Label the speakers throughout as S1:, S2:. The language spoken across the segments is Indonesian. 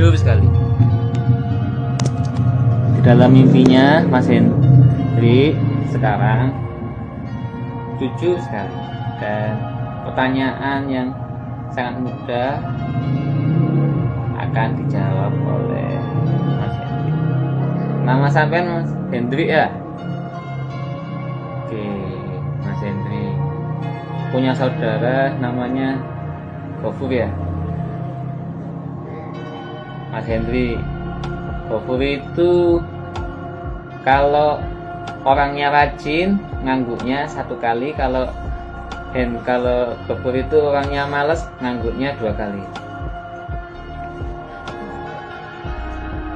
S1: jujur sekali. Di dalam mimpinya Mas Hendrik sekarang jujur sekali, dan pertanyaan yang sangat mudah akan dijawab oleh Mas Hendrik. Nama sampean Mas Hendrik ya? Oke, Mas Hendrik punya saudara namanya Gofur ya? Mas Hendrik, Gofur itu kalau orangnya rajin ngangguknya 1 kali, kalau Gofur itu orangnya males ngangguknya 2 kali.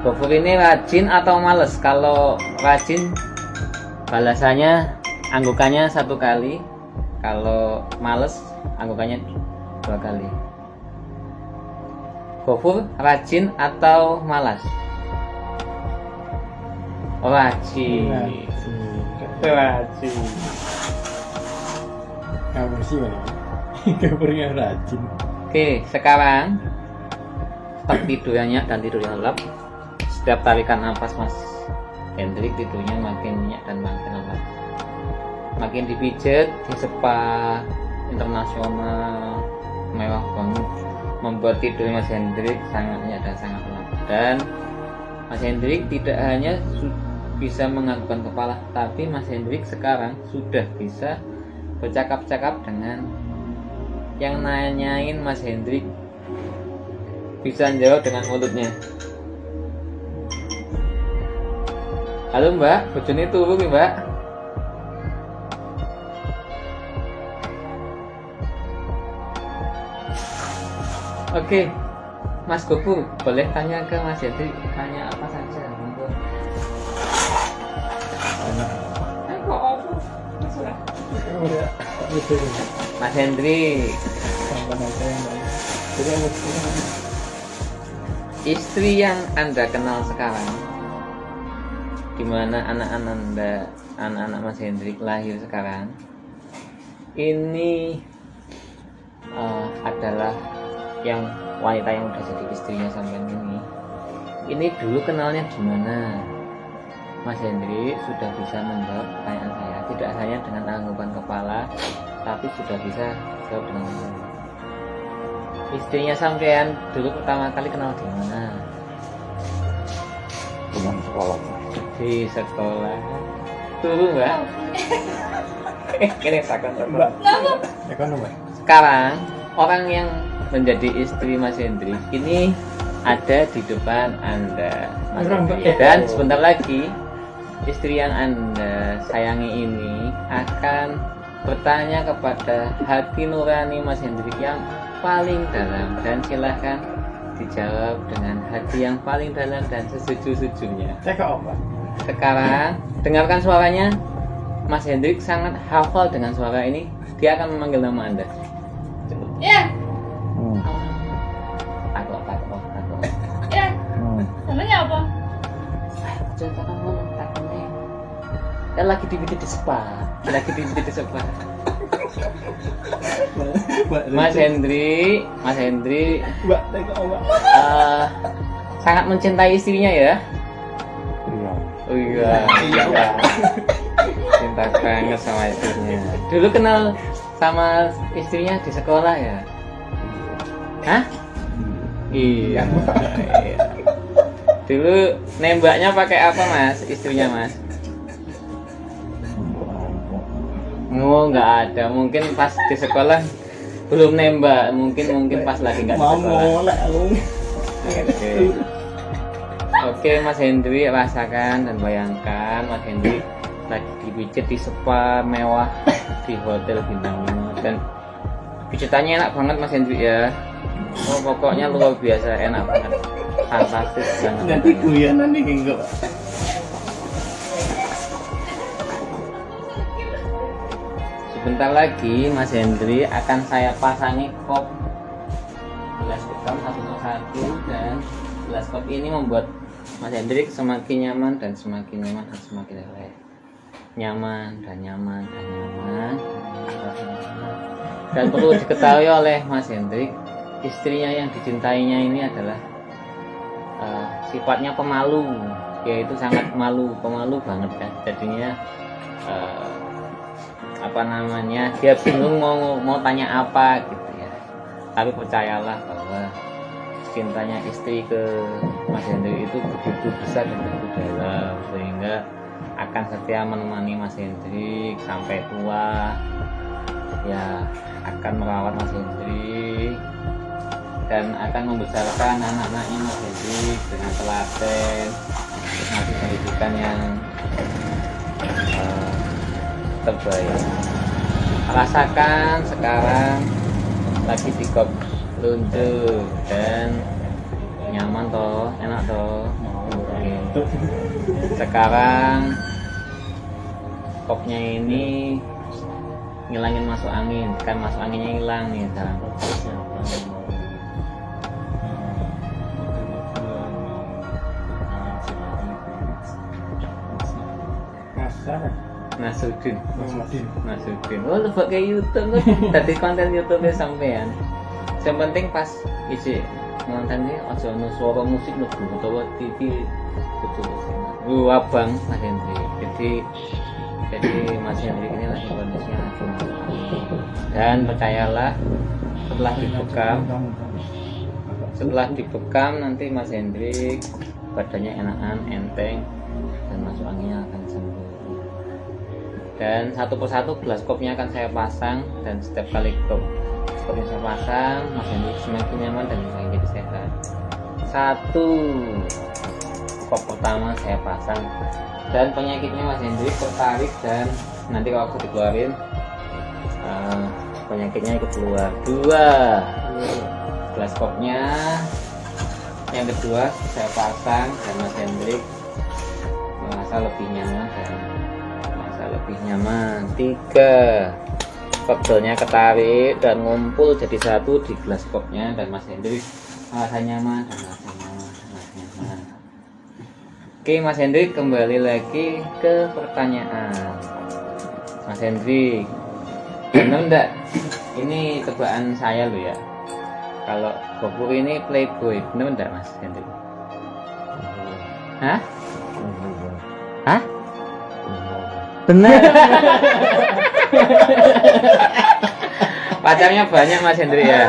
S1: Gofur ini rajin atau males? Kalau rajin balasannya anggukannya 1 kali, kalau males anggukannya 2 kali. Gofur rajin atau malas? Rajin. Rajin.
S2: Kamu sih mana? Gofurnya rajin.
S1: Oke, sekarang stop tidurnya dan tidur yang lelap. Setiap tarikan napas Mas Hendrik tidurnya makin nyenyak dan makin lelap. Makin dipijat di spa internasional mewah banget, membuat tidur Mas Hendrik sangat nyenyak dan sangat lelap. Dan Mas Hendrik tidak hanya bisa menganggukkan kepala, tapi Mas Hendrik sekarang sudah bisa bercakap-cakap dengan yang nanyain Mas Hendrik, bisa jawab dengan mulutnya. Halo Mbak, bojone turu nih Mbak. Oke, Mas Gofur, boleh tanya ke Mas Hendrik, tanya apa saja. Mas Hendrik, istri yang Anda kenal sekarang, di mana anak-anak Mas Hendrik lahir sekarang, ini adalah yang wanita yang udah jadi istrinya sampean ini. Ini dulu kenalnya di mana? Mas Hendrik sudah bisa menjawab pertanyaan saya, tidak hanya dengan anggukan kepala, tapi sudah bisa jawab dengan mulut. Istrinya sampean dulu pertama kali kenal di mana?
S2: Teman sekolah.
S1: Di sekolah. Turu Mbak. Ini takut
S2: Mbak. Mbak.
S1: Sekarang orang yang menjadi istri Mas Hendrik ini ada di depan Anda, Mas Hendrik. Dan sebentar lagi istri yang Anda sayangi ini akan bertanya kepada hati nurani Mas Hendrik yang paling dalam, dan silahkan dijawab dengan hati yang paling dalam dan sejujur-jujurnya. Sekarang dengarkan suaranya. Mas Hendrik sangat hafal dengan suara ini. Dia akan memanggil nama Anda.
S3: Ya.
S1: Takut.
S3: Ya. Namanya apa?
S1: Contoh kamu takutnya. Dia lagi di spa. Mas Hendrik
S2: Mbak.
S1: sangat mencintai istrinya ya. Oh iya. Cinta banget sama istrinya. Dulu kenal sama istrinya di sekolah ya? Hah? Iya. Dulu nembaknya pakai apa Mas, istrinya Mas? Oh, nggak ada. Mungkin pas di sekolah belum nembak. Mungkin pas lagi nggak di sekolah. Oke, Mas Hendrik, rasakan dan bayangkan Mas Hendrik lagi dipijit di spa mewah di hotel bintang 5, dan pijitannya enak banget Mas Hendrik ya. Oh, pokoknya luar biasa enak banget, fantastis banget.
S2: Nanti guyonan nih enggak.
S1: Sebentar lagi Mas Hendrik akan saya pasangi kop gelas hitam satu persatu, dan gelas kop ini membuat Mas Hendrik semakin nyaman dan semakin nyaman dan semakin leleh. Nyaman dan nyaman dan nyaman. Dan perlu diketahui oleh Mas Hendrik, istrinya yang dicintainya ini adalah sifatnya pemalu, dia itu sangat pemalu banget kan, jadinya apa namanya, dia bingung mau tanya apa gitu ya. Tapi percayalah bahwa cintanya istri ke Mas Hendrik itu begitu besar dan begitu dalam, sehingga akan setia menemani Mas Hendrik sampai tua, ya akan merawat Mas Hendrik dan akan membesarkan anak-anaknya Mas Hendrik dengan telaten, ngasih pendidikan yang terbaik. Rasakan sekarang lagi di kop luncur dan nyaman toh, enak toh. Oke. Sekarang kopnya ini ngilangin masuk angin, kan masuk anginnya hilang nih sekarang. Nasudin. Oh, lu pakai YouTube kan? Tadi konten YouTube sampean. Yang penting pas isi nontonnya aja ono suara musik lho, utawa TV betul. Abang Mas Hendrik. Jadi Mas Hendrik ini lagi kondisinya lagi. Dan percayalah, setelah dibekam nanti Mas Hendrik badannya enakan, enteng, dan masuk anginnya akan sembuh. Dan satu persatu gelas kopnya akan saya pasang, dan setiap kali kopnya saya pasang, Mas Hendrik semakin nyaman dan semakin jadi sehat. Satu kop pertama saya pasang, dan penyakitnya Mas Hendrik tertarik, dan nanti kalau aku dikeluarin penyakitnya ikut keluar. 2 gelas kopnya yang kedua saya pasang, dan Mas Hendrik merasa lebih nyaman dan lebih nyaman. 3 kopelnya ketarik dan ngumpul jadi satu di gelas kopnya, dan Mas Hendrik merasa nyaman. Oke, Mas Hendrik, kembali lagi ke pertanyaan Mas Hendrik, benar enggak ini tebakan saya loh ya, kalau Gopur ini playboy, benar enggak Mas Hendrik? Hah? Benar. Pacarnya banyak Mas Hendrik ya?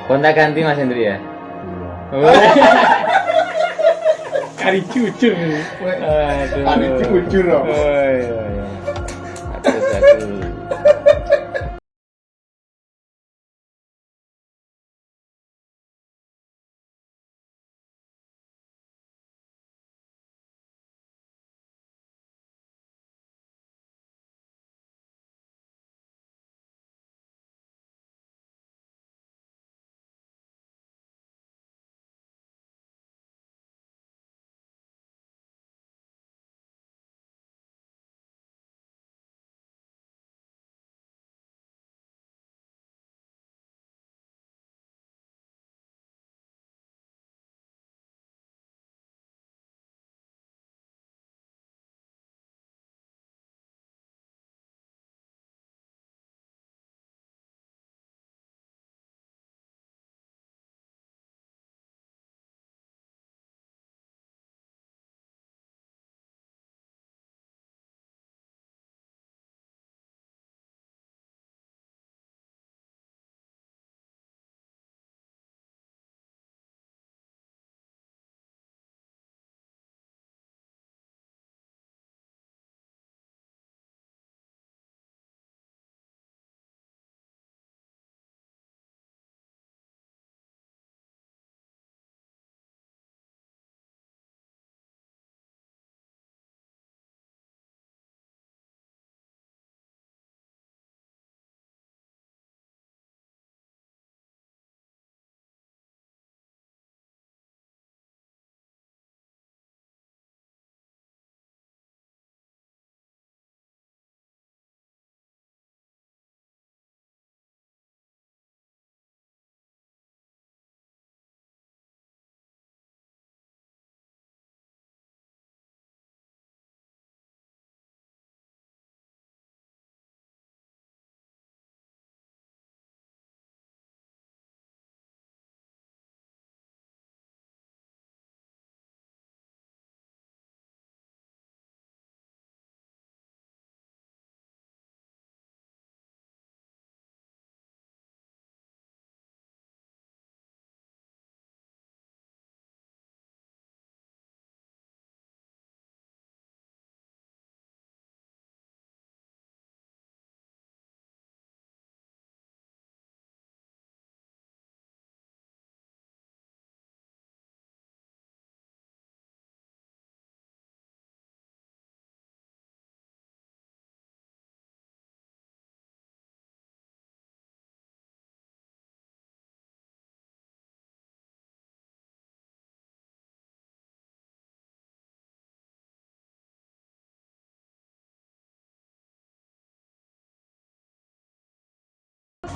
S1: Gonta ganti Mas Hendrik ya?
S2: Kari jujur ini. Kari jujur loh.
S1: Aduh.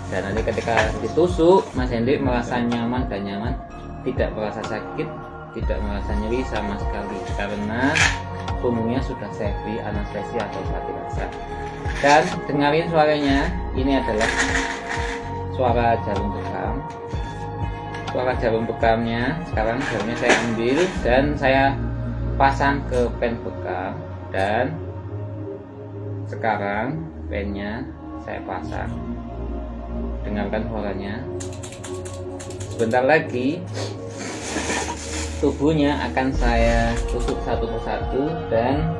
S1: dan nanti ketika ditusuk Mas Hendrik merasa nyaman dan nyaman, tidak merasa sakit, tidak merasa nyeri sama sekali karena umumnya sudah saya beri anestesi atau obat rasa. Dan dengarin suaranya, ini adalah suara jarum bekam. Suara jarum bekamnya, sekarang jarumnya saya ambil dan saya pasang ke pen bekam, dan sekarang pennya saya pasang. Dengarkan suaranya. Sebentar lagi tubuhnya akan saya tusuk satu persatu dan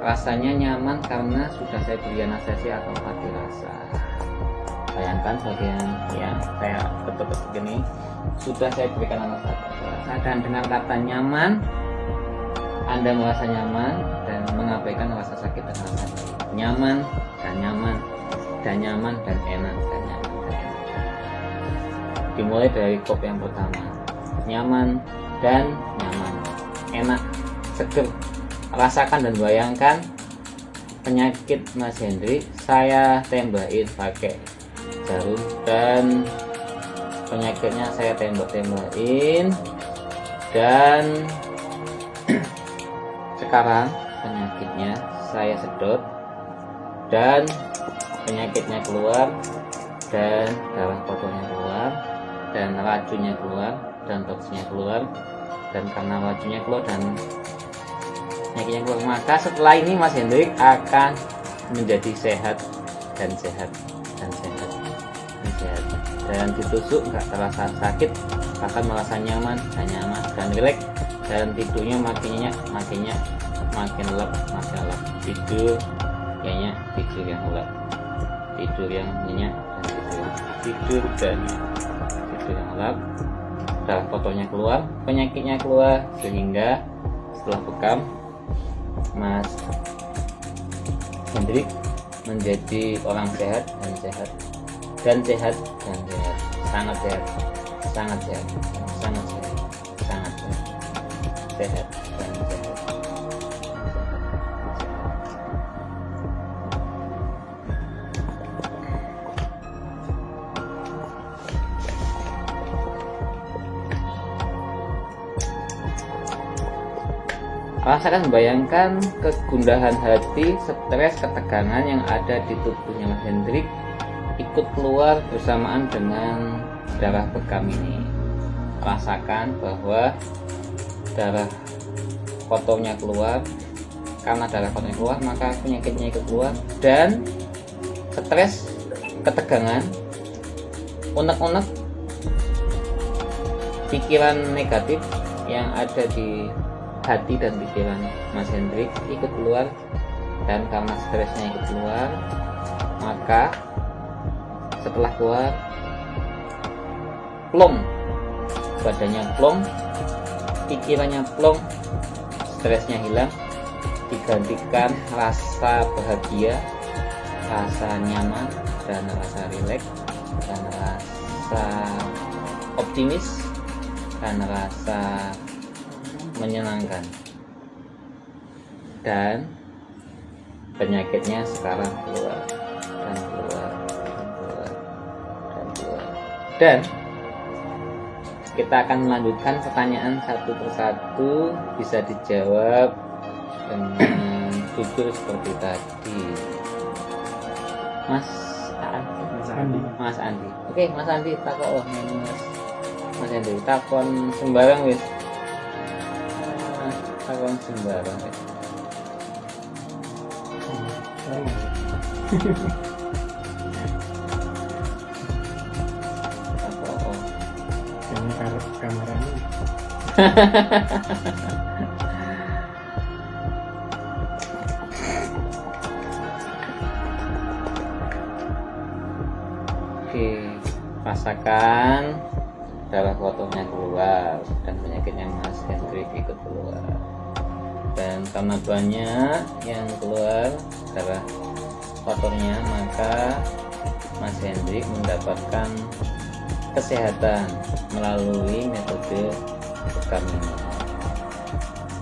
S1: rasanya nyaman karena sudah saya beri anestesi atau obat rasa. Bayangkan bagian yang saya betul-betul begini sudah saya berikan anestesi rasa, dan dengan kata nyaman Anda merasa nyaman dan mengabaikan rasa sakit dan rasa nyaman dan nyaman dan nyaman dan enak dan nyaman dan enak. Dimulai dari kop yang pertama, nyaman dan nyaman, enak, seger. Rasakan dan bayangkan penyakit Mas Hendrik saya tembakin pakai jarum, dan penyakitnya saya tembak-tembakin, dan sekarang penyakitnya saya sedot dan penyakitnya keluar, dan darah kotornya keluar, dan racunnya keluar, dan toksinnya keluar, dan karena racunnya keluar dan penyakitnya keluar, maka setelah ini Mas Hendrik akan menjadi sehat dan sehat dan sehat dan sehat, dan ditusuk nggak terasa sakit, akan merasa nyaman dan rileks, dan tidurnya makin nyenyak, makin lelap, tidur kayaknya tidur yang lelap, tidur yang nyenyak, dan tidur yang lelap. Darah kotornya keluar, penyakitnya keluar, sehingga setelah bekam Mas Hendrik menjadi orang sehat dan sehat dan sehat dan sehat, sangat sehat, sangat sehat, sangat sehat, sangat sehat, sehat dan sehat. Rasakan, bayangkan kegundahan hati, stres, ketegangan yang ada di tubuhnya Mas Hendrik ikut keluar bersamaan dengan darah bekam ini. Rasakan bahwa darah kotornya keluar, karena darah kotornya keluar maka penyakitnya ikut keluar, dan stres, ketegangan, unek-unek, pikiran negatif yang ada di hati dan pikiran Mas Hendrik ikut keluar, dan karena stresnya ikut keluar maka setelah keluar plong, badannya plong, pikirannya plong, stresnya hilang, digantikan rasa bahagia, rasa nyaman, dan rasa rileks, dan rasa optimis, dan rasa menyenangkan, dan penyakitnya sekarang keluar dan keluar dan keluar dan keluar. Dan kita akan melanjutkan pertanyaan satu persatu, bisa dijawab dengan jujur seperti tadi. Mas Andi. Oke, Mas Andi takon Mas Andi takon sembarang wis. Takon sembarang wis.
S2: Kayaknya karep kamarane.
S1: Oke, rasakan darah kotornya keluar dan penyakitnya Mas Hendrik ikut keluar, dan karena banyak yang keluar darah kotornya maka Mas Hendrik mendapatkan kesehatan melalui metode bekam ini.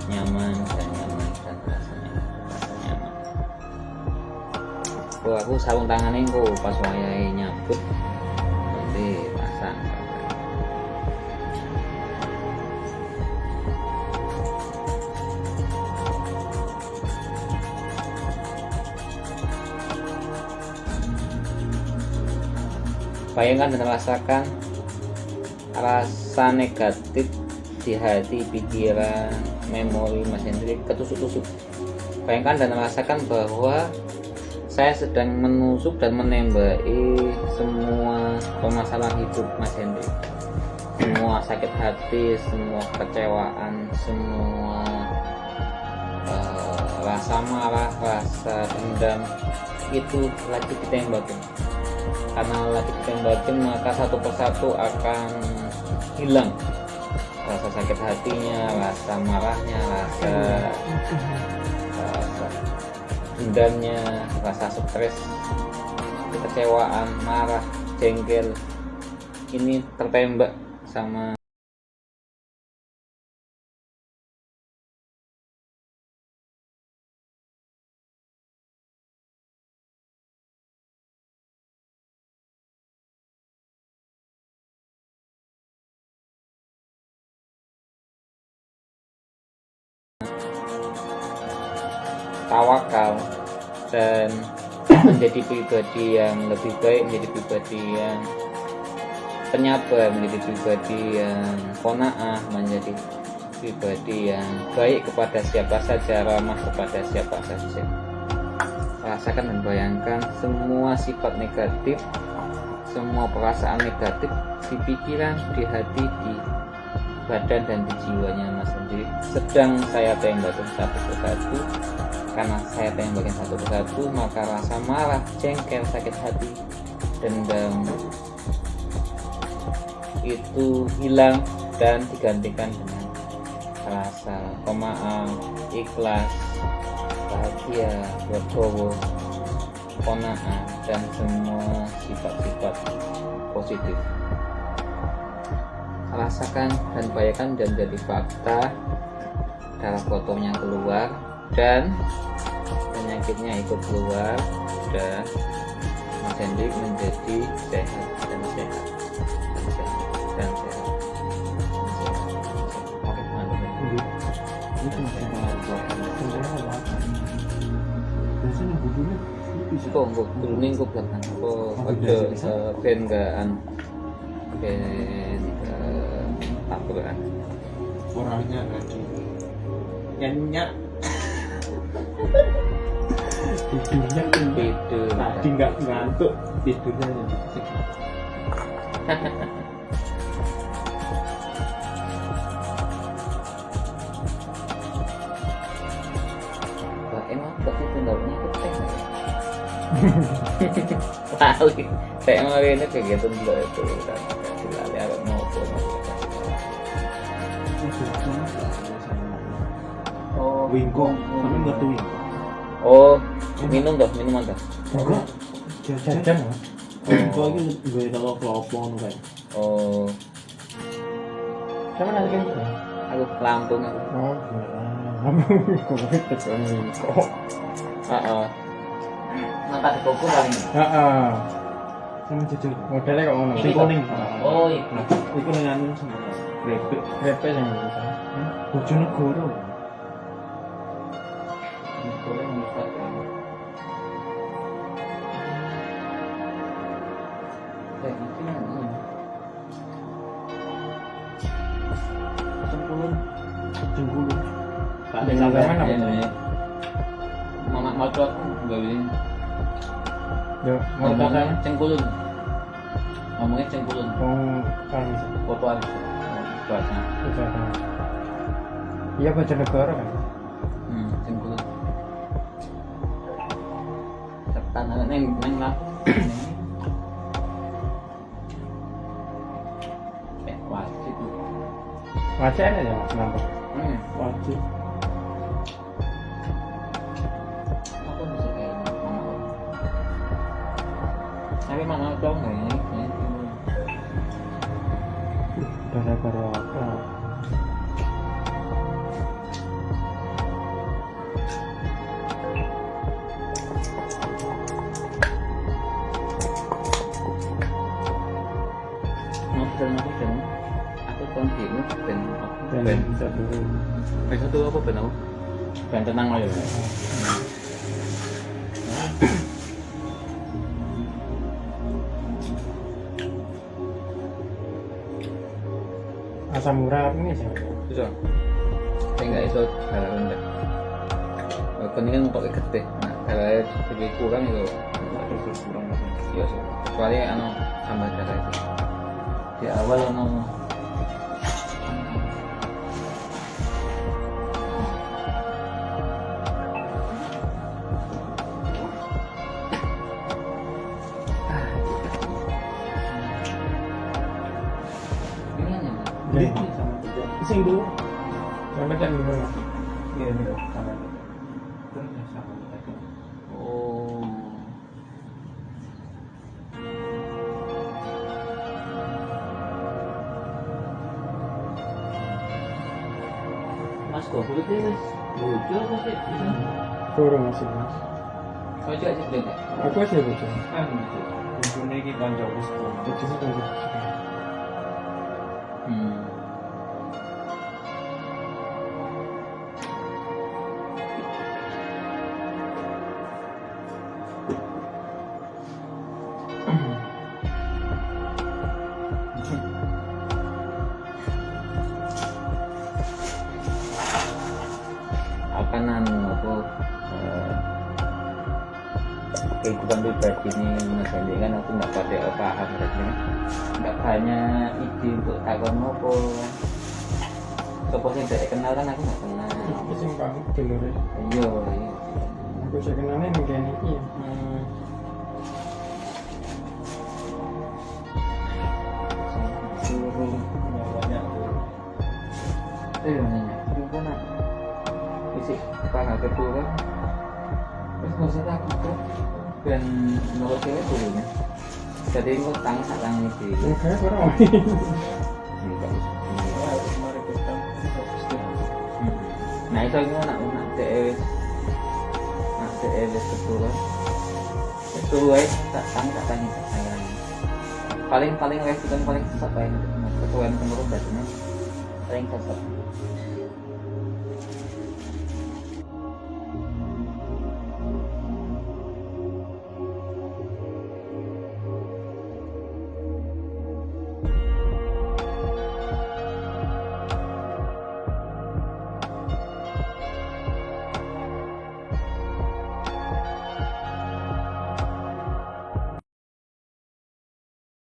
S1: Nyaman dan nyaman dan rasanya nyaman. Keluar aku sarung tangannya kok pas wayahe nyabut nanti pasang. Bayangkan dan rasakan rasa negatif di hati, pikiran, memori Mas Hendrik ketusuk-tusuk. Bayangkan dan rasakan bahwa saya sedang menusuk dan menembaki semua permasalahan hidup Mas Hendrik, semua sakit hati, semua kecewaan, semua rasa marah, rasa dendam itu lagi ditembakin. Karena lagi ditembakin maka satu persatu akan hilang rasa sakit hatinya, rasa marahnya, rasa dendamnya, rasa stres, kekecewaan, marah, jengkel ini tertembak sama tawakal dan menjadi pribadi yang lebih baik, menjadi pribadi yang penyabar, menjadi pribadi yang qanaah, menjadi pribadi yang baik kepada siapa saja, ramah kepada siapa saja. Rasakan dan bayangkan semua sifat negatif, semua perasaan negatif di pikiran, di hati, di badan dan di jiwanya Mas sendiri sedang saya tembakin satu persatu. Karena saya tembakin satu persatu maka rasa marah, jengkel, sakit hati, dendam itu hilang dan digantikan dengan rasa pemaaf, ikhlas, bahagia, legowo, qanaah dan semua sifat-sifat positif. Rasakan dan bayangkan dan jadi fakta, darah kotornya keluar dan penyakitnya ikut keluar dan Mas Hendrik menjadi sehat dan sehat dan sehat dan sehat. Oke, mantap. Kok enggak turunin kok belakang. Kok ada ben enggak ben taburan.
S2: Orangnya lagi nyanyak tidurnya
S1: Tidur.
S2: tadi nggak ngantuk, tidurnya nyenyak.
S1: Wah, emang tapi pendapatnya keteng. Lali, saya mau ini kegiatan dulu itu kan. Lali agak mau
S2: Oh, wingkong, tapi nggak tuh wingkong.
S1: Oh, minum minuman dah.
S2: Enggak, jajan.
S1: Oh.
S2: Kok ini gue kalau kelopon kan.
S1: Oh,
S2: Sama lagi kan?
S1: aku Lampung aku.
S2: Oh, kok gue tekan wingkong.
S1: Heeh. Mangkat di koko paling.
S2: Heeh. Sama jajan. Modelnya kok ngono. Sing kuning.
S1: Oh, iya.
S2: Iku ning anu sama Grepek. Grepek yang bisa. Bojonegoro.
S1: Goreng bisa. Ini
S2: Cengkulun. Tak ada
S1: Iya,
S2: sampai mana?
S1: iya. Mama macot enggak bisa.
S2: Yo, mau
S1: Ngomongnya
S2: datang.
S1: cengkulun. Ngomongnya cengkulun.
S2: Oh, kan bisa.
S1: Fotoan. Buatnya.
S2: Iya, Bojonegoro kan.
S1: Cengkulun. Tekan neng lah. Wajib.
S2: Wajah ada ya, kenapa? Wajib.
S1: Aku bisa kayak mama. Tapi mama dong ini.
S2: Gara-gara apa? Ben bisa turun.
S1: Satu apa ben apa? Ben tenang aja.
S2: Asam urat ini sih.
S1: Bisa. Saya nggak iso kalau rendah. Ini kan pakai getih. Nah, kalau lebih kurang itu
S2: Terus kurang.
S1: ya kecuali tambah darah itu. Di awal ini aja.
S2: Jadi sama juga. Sing dulu. Sama kan dulu. Iya nih sama. Terus sama tadi.
S1: Oh. Mas kok kulitnya mas lucu apa sih?
S2: Turun masih mas.
S1: Kau juga sih belum?
S2: Aku sih lucu.
S1: Kan
S2: Lucunya ini kanca wis. Lucunya kan lucu.
S1: Hmm. Akan aku kehidupan pribadi ini Mas Andi kan aku nggak pada paham berarti nggak banyak ide untuk takon apa sopo sing tidak kenal kan aku nggak kenal
S2: Aku sing paham dulur.
S1: iya iya
S2: Aku sih kenalnya ning kene iki.
S1: hmm.
S2: Suruh banyak tuh.
S1: Nanya itu kan fisik kepala kedua kan terus nggak usah takut tuh dan menurut cewek dulunya jadi ini tang satang ini
S2: Oke, ora. Mari kita fokus deh.
S1: nah itu ini nak wis kedua itu wes tak tanya paling wes itu paling sesat paling ketuaan kemurung datanya paling sesat